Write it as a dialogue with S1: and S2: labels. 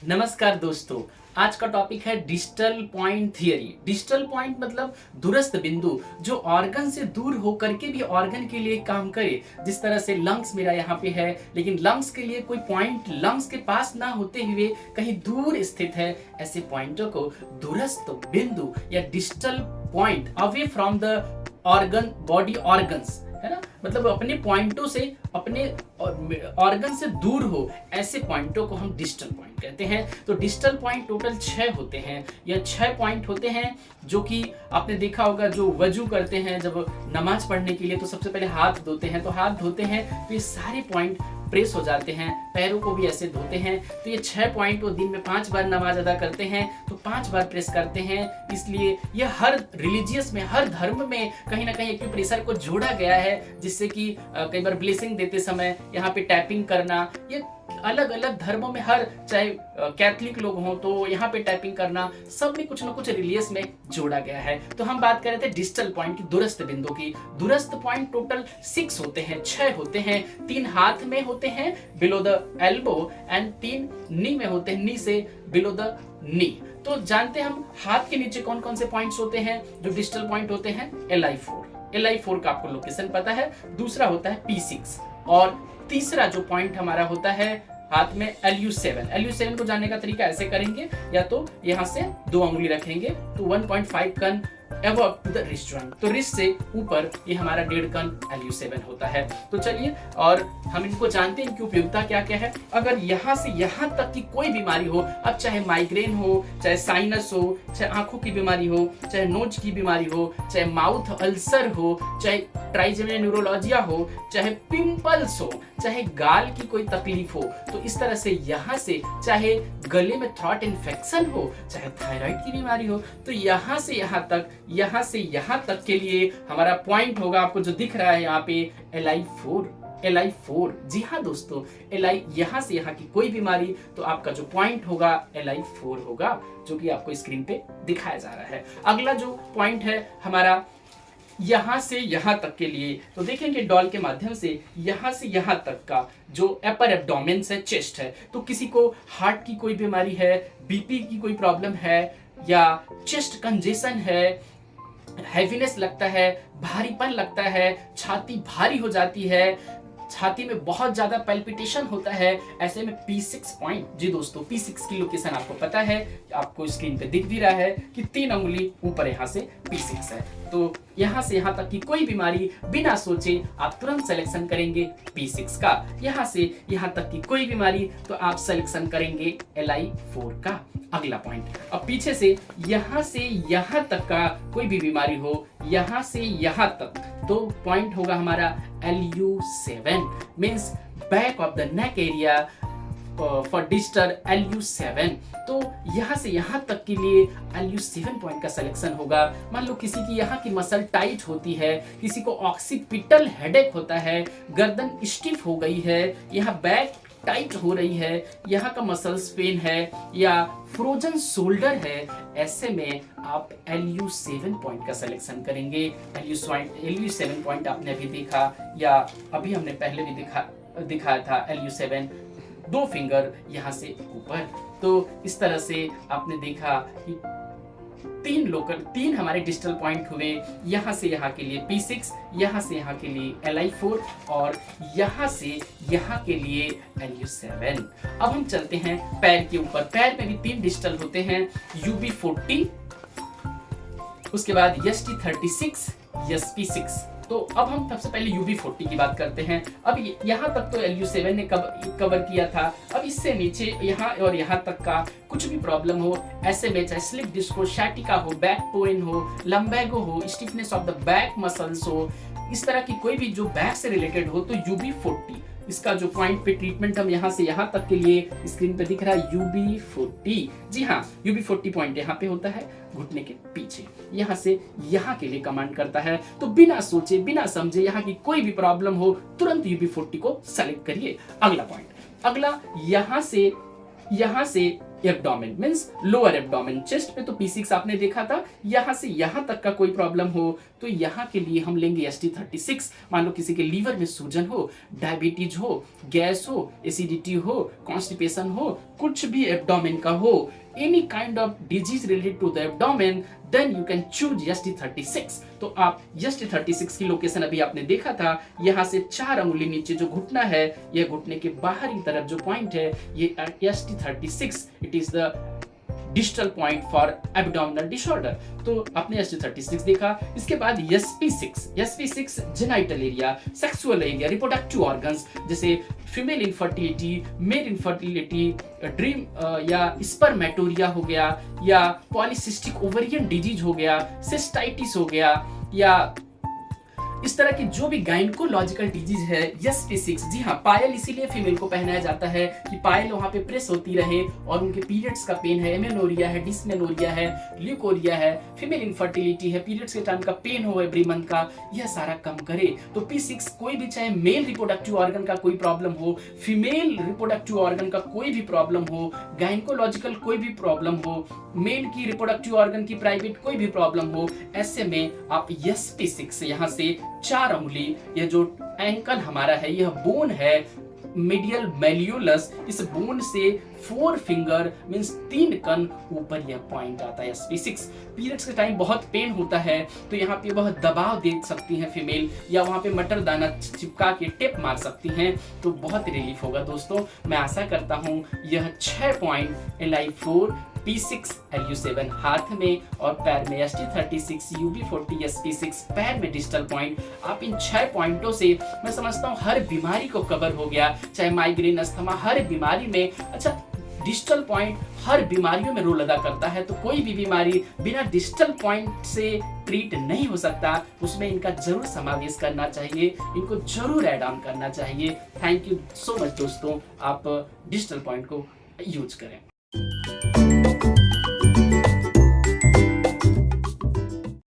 S1: नमस्कार दोस्तों। आज का टॉपिक है digital point theory. Digital point मतलब दूरस्थ बिंदु, जो ऑर्गन से दूर होकर के भी ऑर्गन के लिए काम करे। जिस तरह से लंग्स मेरा यहाँ पे है, लेकिन लंग्स के लिए कोई पॉइंट लंग्स के पास ना होते हुए कहीं दूर स्थित है, ऐसे पॉइंटों को दूरस्थ बिंदु या digital point, away from the organ body organs, है ना, मतलब अपने पॉइंटों से, अपने ऑर्गन से दूर हो, ऐसे पॉइंटों को हम डिजिटल पॉइंट कहते हैं। तो डिजिटल पॉइंट टोटल 6 होते हैं, या 6 पॉइंट होते हैं, जो कि आपने देखा होगा जो वजू करते हैं जब नमाज पढ़ने के लिए, तो सबसे पहले हाथ धोते हैं, तो हाथ धोते हैं तो ये सारे पॉइंट प्रेस हो जाते हैं, पैरों को भी ऐसे धोते हैं। तो ये 6 पॉइंट वो दिन में 5 बार नमाज अदा करते हैं तो 5 बार प्रेस करते हैं। इसलिए यह हर रिलीजियस में, हर धर्म में कहीं ना कहीं एक्यूप्रेशर को जोड़ा गया है, जिससे कि कई बार ब्लेसिंग देते समय यहाँ पे टैपिंग करना, ये अलग अलग धर्मों में, हर चाहे कैथलिक लोग हों तो यहाँ पे टैपिंग करना, सब में कुछ ना कुछ रिलीजियस में जोड़ा गया है। तो हम बात कर रहे थे डिजिटल पॉइंट की, दूरस्थ बिंदु की। दूरस्थ पॉइंट टोटल 6 होते हैं, 6 होते हैं। 3 हाथ में होते हैं बिलो द एल्बो, एंड 3 नी में होते हैं, नी से बिलो द नी। तो जानते हैं हम हाथ के नीचे कौन कौन से पॉइंट्स होते हैं जो डिजिटल पॉइंट होते हैं। LI4 का आपको लोकेशन पता है। दूसरा होता है P6, और तीसरा जो पॉइंट हमारा होता है हाथ में LU7 को जानने का तरीका ऐसे करेंगे, या तो यहाँ से 2 उंगली रखेंगे तो 1.5 कन above to the wrist joint, तो रिस्ट से ऊपर ये हमारा 1.5 कन LU7 होता है। तो चलिए, और हम इनको जानते हैं इनकी उपयोगिता क्या क्या है। अगर यहाँ से यहाँ तक की कोई बीमारी हो, अब चाहे माइग्रेन हो, चाहे साइनस हो, चाहे आंखों की बीमारी हो, चाहे नोज की बीमारी हो, चाहे माउथ अल्सर हो, चाहे ट्राइजेमिनल न्यूरोलॉजिया हो, चाहे पिंपल्स हो, चाहे गाल की कोई तकलीफ हो, तो इस तरह से यहाँ से, चाहे गले में थ्रोट इन्फेक्शन हो, चाहे थायराइड की बीमारी हो, तो यहाँ से यहाँ तक, यहाँ से यहाँ तक के लिए हमारा पॉइंट होगा, आपको जो दिख रहा है यहाँ पे LI4। जी हाँ दोस्तों, LI, यहाँ से यहाँ की कोई बीमारी, तो आपका जो पॉइंट होगा LI4 होगा, जो कि आपको स्क्रीन पे दिखाया जा रहा है। अगला जो पॉइंट है हमारा यहाँ से यहाँ तक के लिए, तो देखेंगे डॉल के माध्यम से यहाँ से यहाँ तक का जो अपर एब्डोमेन है, चेस्ट है, तो किसी को हार्ट की कोई बीमारी है, बीपी की कोई प्रॉब्लम है, या चेस्ट कंजेशन है, हैवीनेस लगता है, भारीपन लगता है, छाती भारी हो जाती है, छाती में बहुत ज्यादा पैल्पिटेशन होता है, ऐसे में P6 पॉइंट, जी दोस्तों P6 की लोकेशन आपको पता है, आपको स्क्रीन पे दिख भी रहा है कि 3 उंगली ऊपर यहाँ से P6 है। तो यहाँ से यहाँ तक की कोई बीमारी बिना सोचे आप तुरंत सिलेक्शन करेंगे P6 का। यहाँ से यहाँ तक की कोई बीमारी तो आप सिलेक्शन करेंगे LI4 का। अगला पॉइंट, अब पीछे से यहाँ तक का कोई भी बीमारी हो, यहाँ से यहाँ तक, तो पॉइंट होगा हमारा LU7, means back of the neck area for digital LU7। तो यहाँ से यहाँ तक के लिए LU7 पॉइंट का सिलेक्शन होगा। मान लो किसी की यहाँ की मसल टाइट होती है, किसी को ऑक्सीपिटल हेडेक होता है, गर्दन स्टिफ हो गई है, यहाँ बैक टाइट हो रही है, यहाँ का मसल्स पेन है, या फ्रोजन शोल्डर है, ऐसे में आप LU7 पॉइंट का सिलेक्शन करेंगे। LU7 पॉइंट आपने अभी देखा, या अभी हमने पहले भी दिखाया था LU7, 2 फिंगर यहाँ से ऊपर। तो इस तरह से आपने देखा कि 3 हमारे डिजिटल पॉइंट हुए। यहाँ से यहाँ के लिए P6, यहाँ से यहाँ के लिए LI4, और यहाँ से यहाँ के लिए LU7। अब हम चलते हैं पैर के ऊपर। पैर में भी 3 डिजिटल होते हैं, UB40, उसके बाद ST36, SP6। तो अब हम सबसे पहले UB40 की बात करते हैं। अब यहाँ तक तो LU7 ने कवर किया था। अब इससे नीचे यहाँ और यहाँ तक का कुछ भी प्रॉब्लम हो, ऐसे में चाहे स्लिप डिस्क हो, शैटिका हो, बैक पेन हो, लंबैगो हो, stiffness of the back muscles हो, इस तरह की कोई भी जो बैक से रिलेटेड हो, तो UB40 इसका जो पॉइंट पे ट्रीटमेंट हम यहाँ से यहाँ तक के लिए स्क्रीन पे दिख रहा है UB40। जी हाँ, UB40 पॉइंट यहाँ पे होता है घुटने के पीछे, यहाँ से यहाँ के लिए कमांड करता है। तो बिना सोचे बिना समझे यहाँ की कोई भी प्रॉब्लम हो, तुरंत UB40 को सेलेक्ट करिए। अगला पॉइंट, अगला यहाँ से abdomen means lower abdomen. Chest पे तो P6 आपने देखा था, यहाँ से यहाँ तक का कोई प्रॉब्लम हो तो यहाँ के लिए हम लेंगे ST36। मान लो किसी के लीवर में सूजन हो, डायबिटीज हो, गैस हो, एसिडिटी हो, कॉन्स्टिपेशन हो, कुछ भी एब्डोमेन का हो, any kind of disease related to the abdomen, then you can choose ST36। तो आप ST36 की लोकेशन अभी आपने देखा था, यहाँ से 4 अंगुली नीचे जो घुटना है, यह घुटने के बाहरी तरफ जो पॉइंट है ये ST36, it is the distal point for abdominal disorder. तो आपने ST36 देखा। इसके बाद SP6 genital area, sexual area, reproductive organs जैसे female infertility, male infertility, dream या स्पर्मेटोरिया हो गया, या पॉलीसिस्टिक ओवेरियन डिजीज हो गया, सिस्टाइटिस हो गया, या इस तरह की जो भी गायनिकोलॉजिकल डिजीज है SP6। जी हाँ, पायल इसीलिए फीमेल को पहनाया जाता है कि पायल वहां पे प्रेस होती रहे और उनके पीरियड्स का पेन है, एमेनोरिया है, डिस्मेनोरिया है, ल्यूकोरिया है, फीमेल इनफर्टिलिटी है, पीरियड्स के टाइम का पेन हो एवरी मंथ का, यह सारा कम करे। तो P6 कोई भी, चाहे मेल रिप्रोडक्टिव ऑर्गन का कोई प्रॉब्लम हो, फीमेल रिप्रोडक्टिव ऑर्गन का कोई भी प्रॉब्लम हो, गायनिकोलॉजिकल कोई भी प्रॉब्लम हो, मेल की रिप्रोडक्टिव ऑर्गन की प्राइवेट कोई भी प्रॉब्लम हो, ऐसे में आप SP6 यहाँ से 4 अंगुली, यह जो एंकल हमारा है, यह बोन है मीडियल मेल्यूलस, इस बोन से 4 फिंगर मींस 3 कन ऊपर यह पॉइंट आता है SP6। पीरियड्स के टाइम बहुत पेन होता है तो यहाँ पे वह दबाव दे सकती हैं फीमेल, या वहाँ पे मटर दाना चिपका के टेप मार सकती हैं, तो बहुत रिलीफ होगा दोस्तों। मैं आशा करता हूँ यह 6 पॉइंट LI4, P6, LU7 हाथ में और पैर में, ST36, UB40, SP6 पैर में डिस्टल पॉइंट, आप इन 6 पॉइंटों से मैं समझता हूँ हर बीमारी को कवर हो गया, चाहे माइग्रेन, अस्थमा, हर बीमारी में। अच्छा, डिस्टल पॉइंट हर बीमारियों में रोल अदा करता है, तो कोई भी बीमारी बिना डिस्टल पॉइंट से ट्रीट नहीं हो सकता, उसमें इनका जरूर समावेश करना चाहिए, इनको जरूर ऐड ऑन करना चाहिए। थैंक यू सो मच दोस्तों, आप डिस्टल पॉइंट को यूज करें।